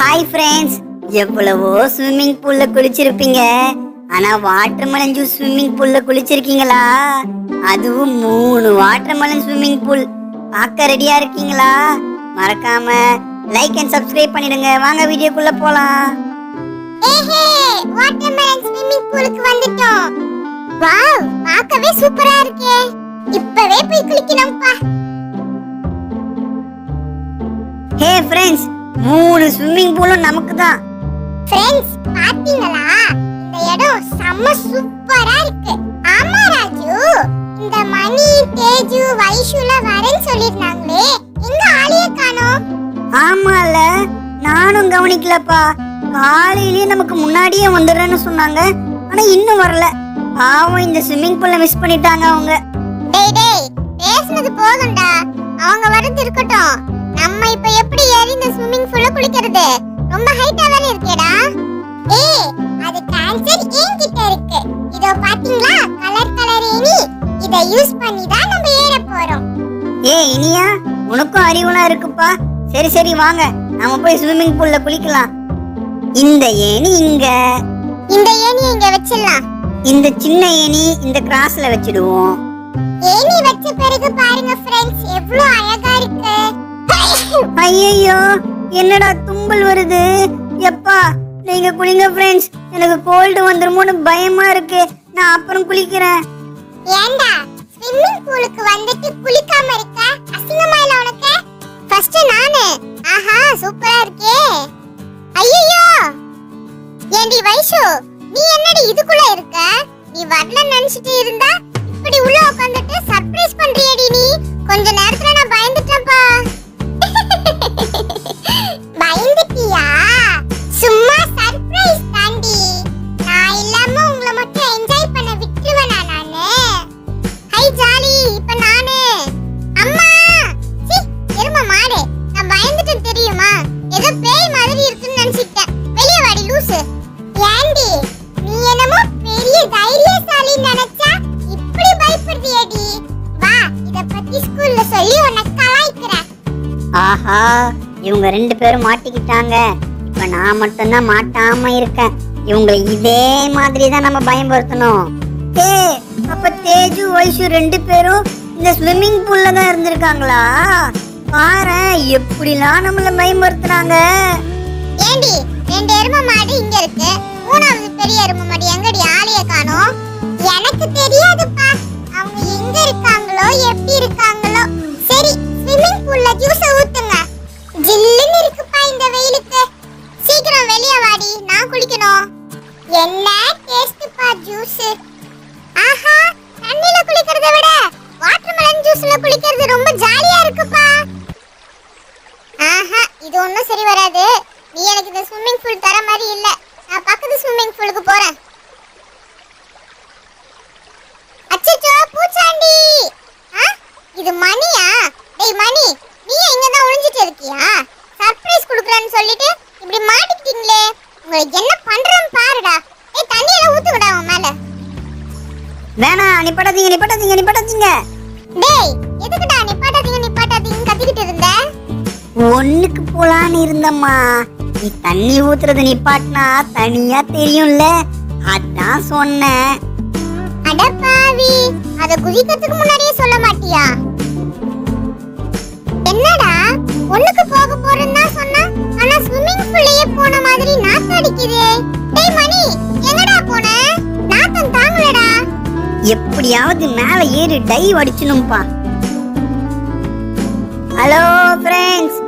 Hi friends, எவ்வளவோ swimming பூல்ல குளிச்சிருப்பீங்க. ஆனா watermelon juice swimming பூல்ல குளிச்சிருக்கீங்களா? அதுவும் 3 வாட்டர்மெலன் ஸ்விம்மிங் பூல். பார்க்க ரெடியா இருக்கீங்களா? மறக்காம லைக் அண்ட் சப்ஸ்கிரைப் பண்ணிடுங்க. வாங்க வீடியோக்குள்ள போலாம். ஏஹே, வாட்டர்மெலன் ஸ்விம்மிங் பூலுக்கு வந்துட்டோம். வாவ், பார்க்கவே சூப்பரா இருக்கே. இப்பவே போய் குளிக்கணும்பா. ஹே ஃப்ரெண்ட்ஸ், 3 ஸ்விம்மிங் பூலும் நமக்கு தான். ஃப்ரெண்ட்ஸ், பாத்தீங்களா? இந்த இடம் செம்ம சூப்பரா இருக்கு. ஆமா ராஜு, இந்த மணி, தேஜு, வைஷுல வரேன்னு சொல்லிருந்தாங்களே, எங்க ஆளையே காணோம்? ஆமால, நானும் கவனிக்கலப்பா. காலையிலேயே நமக்கு முன்னாடியே வந்துடுறேன்னு சொன்னாங்க. ஆனா இன்னும் வரல. பாவம், இந்த ஸ்விம்மிங் பூல்ல மிஸ் பண்ணிட்டாங்க அவங்க. டேய் டேய், பேசுனது போதும்டா. அவங்க வரது இருக்கட்டும். நம்ம இப்ப எப்படி ஏறி இந்த ஸ்விம்மிங் பூல்ல குளிக்கிறது? ரொம்ப ஹைட்டா வேற இருக்கேடா. ஏய், அது ஆன்சர் என்கிட்ட இருக்கு. இதோ பாத்தீங்களா, கலர் கலர் ஏணி. இத யூஸ் பண்ணி தான் நம்ம ஏற போறோம். ஏய் இனியா, உனக்கும் அறிவுலாம் இருக்குப்பா. சரி சரி, வாங்க நாம போய் ஸ்விம்மிங் பூல்ல குளிக்கலாம். இந்த ஏணி இங்க, இந்த ஏணியை இங்க வச்சிடலாம். இந்த சின்ன ஏணி இந்த கிராஸ்ல வச்சிடுவோம். ஏணி வச்ச பிறகு பாருங்க ஃப்ரெண்ட்ஸ், எவ்வளவு அழகா இருக்கு. ஐயோ, என்னடா தும்பல் வருது. எப்பா, நீங்க குளிங்க ஃப்ரெண்ட்ஸ். எனக்கு கோல்டு வந்துருமோன்னு பயமா இருக்கு. நான் அப்புறம் குளிக்கிறேன். ஏண்டா ஸ்விம்மிங் பூலுக்கு வந்துட்டு குளிக்காம இருக்க? அசிங்கமா இல்ல உனக்கு? ஃபர்ஸ்ட் நானு. ஆஹா, சூப்பரா இருக்கே. ஐயோ, ஏண்டி வைஷு, நீ என்னடி இதுக்குள்ள இருக்க? நீ வரலன்னு நினைச்சிட்டு இருந்தா இப்படி உள்ள உட்கார்ந்துட்டு சர்ப்ரைஸ் பண்றியேடி நீ. கொஞ்ச நேரத்துல நான் பயந்துட்டேன்ப்பா. பயந்துட்டியா? சும்மா சர்ப்ரைஸ் தாண்டி. நான் இல்லாம உங்களை மட்டும் என்ஜாய் பண்ண விட்டுருவேனா நானு? ஹை ஜாலி, இப்ப நானு. அம்மா, சீ, எருமை மாடு. நான் பயந்துட்டேன் தெரியுமா? ஏதோ பேய் மாதிரி இருக்குன்னு நினைச்சிட்டேன். வெளிய வாடி லூசு. ஏண்டி, நீ என்னமோ பெரிய தைரியசாலி நினைச்சா இப்படி பயப்படுறியேடி. வா, இத பத்தி ஸ்கூல்ல சொல்லி உன்னை கலாய்க்கிறேன். ஆஹா, இவங்க 2 பேரும் மாட்டிக்கிட்டாங்க. இப்ப நான் மட்டும்தான் மாட்டாம இருக்கேன். இவங்களை இதே மாதிரி தான் நம்ம பயன்படுத்தணும். அப்ப தேஜு வைஷு 2 பேரும் இந்த ஸ்விம்மிங் பூல்ல தான் இருந்திருக்காங்களா? பாரு, எப்படிலாம் நம்மள பயன்படுத்துறாங்க. ஏண்டி, 2 எருமை மாடு இங்க இருக்கு. 3வது பெரிய எருமை மாடு எங்கடி? ஆளைய காணோம். எனக்கு தெரியாதுப்பா, அவங்க எங்க இருக்காங்களோ எப்படி இருக்காங்களோ. சரி, ஸ்விம்மிங் பூல்ல ஜூஸ் ஊத்துங்க. ஜில்லுன்னு இருக்குப்பா இந்த வெயிலுக்கு. சீக்கிரம் வெளிய வாடி, நான் குளிக்கணும். என்ன டேஸ்ட்ப்பா ஜூஸ். ஆஹா, தண்ணில குளிக்கிறதை விட வாட்டர்மெலன் ஜூஸ்ல குளிக்கிறது ரொம்ப ஜாலியா இருக்குப்பா. ஆஹா, இது ஒண்ணும் சரி வராது. நீ எனக்கு இந்த ஸ்விம்மிங் பூல் தர மாதிரி இல்ல. நான் பக்கத்து ஸ்விம்மிங் பூலுக்கு போறேன். அச்சச்சோ, பூச்சாண்டி. இது மணியா? டேய் மணி, நீ இங்க தான் ஒளிஞ்சிட்டு இருக்கியா? சர்ப்ரைஸ் குடுக்குறேன்னு சொல்லிட்டு இப்படி மாட்டிக்கிட்டீங்களே. உங்களுக்கு என்ன பண்றேன்னு பாருடா. ஏய், தண்ணி எல்லாம் ஊத்துடா உன் மேல. வேணாம், நிப்பாட்டாதீங்க நிப்பாட்டாதீங்க நிப்பாட்டாதீங்க. டேய், எதுக்குடா நிப்பாட்டாதீங்க கத்திக்கிட்டு இருந்த? ஒண்ணுக்கு போலான்னு இருந்தம்மா. நீ தண்ணி ஊத்துறது நிப்பாட்டினா தனியா தெரியும்ல, அதான் சொன்னேன். அட பாவி, அத குதிக்கிறதுக்கு முன்னாடியே சொல்ல மாட்டியா? என்னடா, ஒண்ணுக்கு போக போறேன்னா சொன்னா, ஆனா ஸ்விம்மிங் பூல்லயே போன மாதிரி நாத்தம் அடிக்குதே. டேய் மணி, எங்கடா போன? நாத்தம் தாங்கலடா. எப்படியாவது மேல ஏறி டைவ் அடிச்சணும்பா. ஹலோ ஃப்ரெண்ட்ஸ்,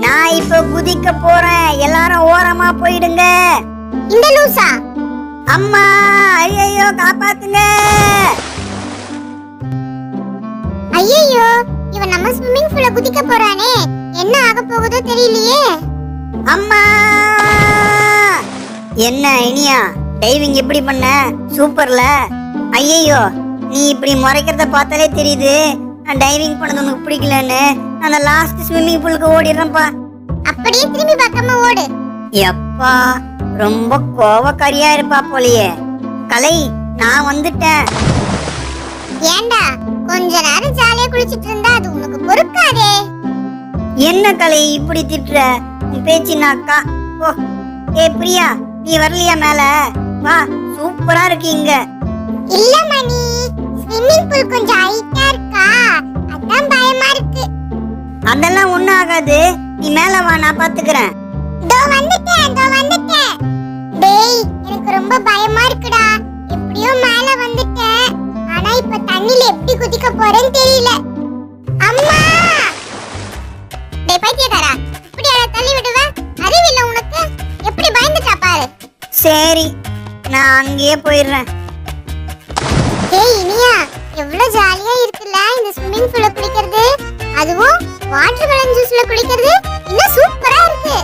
நான் இப்போ குதிக்க போறேன். எல்லாரும் ஓரமா போயிடுங்க. இந்த லூசா? அம்மா, ஐயோ, காப்பாத்துங்க. ஐயோ, இவன் நம்ம ஸ்விம்மிங் பூல்ல குதிக்க போறானே. என்ன ஆக போகுதோ தெரியலையே. அம்மா, என்ன இனியா, டைவிங் எப்படி பண்ண? சூப்பர்ல. ஐயோ, நீ இப்படி முறைக்கிறத பார்த்தாலே தெரியுது நான் டைவிங் பண்ணது உனக்கு பிடிக்கலன்னு. அந்த லாஸ்ட் ஸ்விம்மிங் பூலுக்கு ஓடிடுறேன்ப்பா. அப்படியே திரும்பி பார்க்காம ஓடு. எப்பா, ரொம்ப கோவக்காரியா இருப்பா போலியே. கலை, நான் வந்துட்டேன். ஏண்டா, கொஞ்ச நேரம் ஜாலியா குளிச்சிட்டு இருந்தா அது உனக்கு பொறுக்காதே. என்ன கலை இப்படி திட்டுற? உன் பேச்சு நாக்கா. போ. ஏய் பிரியா, நீ வரலையா மேல? வா, சூப்பரா இருக்கு இங்க. இல்ல மணி, ஸ்விம்மிங் பூல் கொஞ்சம் ஹைட்டா இருக்கா, அதான் பயமா இருக்கு. அதெல்லாம் ஒண்ணும் ஆகாது, நீ மேல வா, நான் பாத்துக்கிறேன். இதோ வந்துட்டேன். டேய், எனக்கு ரொம்ப பயமா இருக்குடா. எப்படியோ மேல வந்துட்டேன். ஆனா இப்ப தண்ணில எப்படி குதிக்க போறேன்னு தெரியல. அம்மா! டேய் பைத்தியக்காரா, இப்படி அத தள்ளி விடுவ? அறிவில்ல உனக்கு? எப்படி பயந்துட்டா பாரு. சரி, நான் அங்கேயே போயிடுறேன். ஏய் இனியா, எவ்வளவு ஜாலியா இருக்குல்ல இந்த ஸ்விம்மிங் பூல்ல குளிக்கிறது. அதுவும் வாட்டர்மெலன் ஜூஸ்ல குளிக்கிறது இன்னும் சூப்பரா இருக்கு.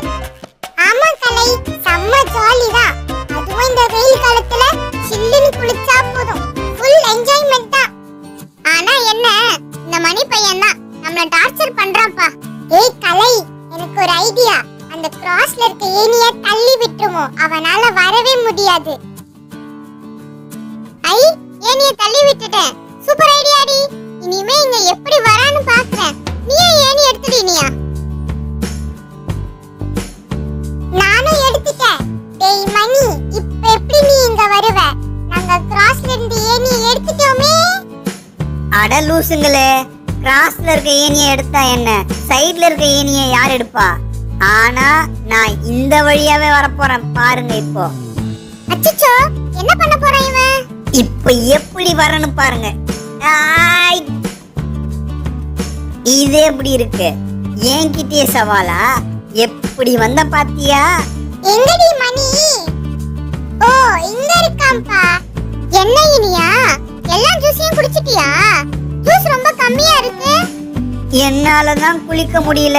ஆமா கலை, செம்ம ஜாலி தான். அதுவும் இந்த வெயில் காலத்துல சில்லுன்னு குளிச்சா போதும், ஃபுல் என்ஜாய்மென்ட் தான். ஆனா என்ன, இந்த மணி பையன் தான் நம்மள டார்ச்சர் பண்றான்ப்பா. ஏய் கலை, எனக்கு ஒரு ஐடியா. அந்த கிராஸ்ல இருக்க ஏணியை தள்ளி விட்டுருவோம், அவனால வரவே முடியாது. ஐ, ஏணியை தள்ளி விட்டுட்டேன். சூப்பர் ஐடியாடி. இனிமே இங்க எப்படி வரான்னு பாக்குறேன். நீயே ஏணி எடுத்துடு இனியா. நானும் எடுத்துட்டேன். டேய் மணி, இப்ப எப்படி நீ இங்க வருவ? நாங்க கிராஸ்ல இருந்து ஏணியை எடுத்துட்டோமே. அட லூசுங்களே, கிராஸ்ல இருக்க ஏணியை எடுத்தா என்ன, சைடுல இருக்க ஏணியை யார் எடுப்பா? ஆனா நான் இந்த வழியாவே வரப்போறேன், பாருங்க. இப்போ அச்சச்சோ, என்ன பண்ண போறான் இவன்? இப்ப எப்படி வரணும் பாருங்க. ஆய்! இது எப்படி இருக்கு? என்கிட்டயே சவாலா? எப்படி வந்த பாத்தியா? எங்கடி மணி? ஓ, இங்க இருக்காம்பா. என்ன இனியா, எல்லா ஜூஸையும் குடிச்சிட்டியா? ஜூஸ் ரொம்ப கம்மியா இருக்கு. என்னாலதான் குளிக்க முடியல,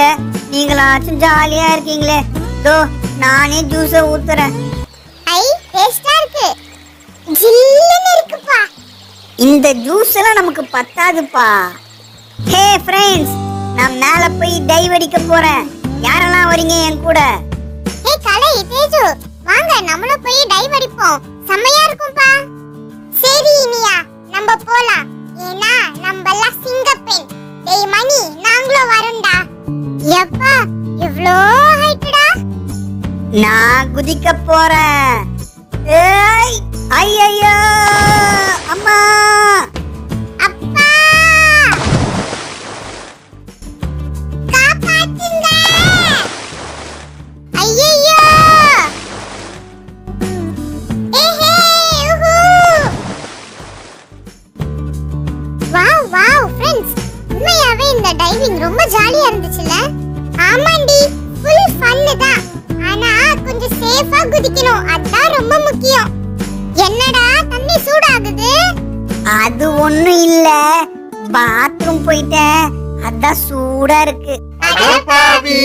நீங்களாச்சும் ஜாலியா இருக்கீங்களே. தோ நானே ஜூஸ ஊத்துறேன். ஐ, டேஸ்டா இருக்கு. ஜில்லுன்னு இருக்குப்பா. இந்த ஜூஸ் எல்லாம் நமக்கு பத்தாதுப்பா. ஹே ஃப்ரெண்ட்ஸ், நான் மேல போய் டைவ் அடிக்க போறேன். யாரெல்லாம் வரீங்க என் கூட? ஹே கலை, தேஜு, வாங்க நம்மளும் போய் டைவ் அடிப்போம். செம்மையா இருக்கும்பா. சரி இனியா, நம்ம போலாம். ஏன்னா நம்ம எல்லாம் சிங்கப்பெண். டேய் மணி, நாங்களும் வரோம்டா. எப்பா, எவ்ளோ ஹைட்டடா. நான் குதிக்க போறேன். ஏய் ஐயையோ, அம்மா! அப்பா, காப்பாத்துங்க. ஐயையோ. ஏஹே, உஹு. வாவ் வாவ் ஃப்ரெண்ட்ஸ், உண்மையாவே இந்த டைவிங் ரொம்ப ஜாலியா இருந்துச்சுல? ஆமாண்டி, ஃபுல் ஃபன் தான். ஆனா கொஞ்சம் சேஃபா குதிக்கணும், அதான் ரொம்ப முக்கியம். என்னடா தண்ணி சூடாகுது? அது ஒண்ணும் இல்ல, பாத்ரூம் போயிட்டேன், அதான் சூடா இருக்கு. அட பாவி.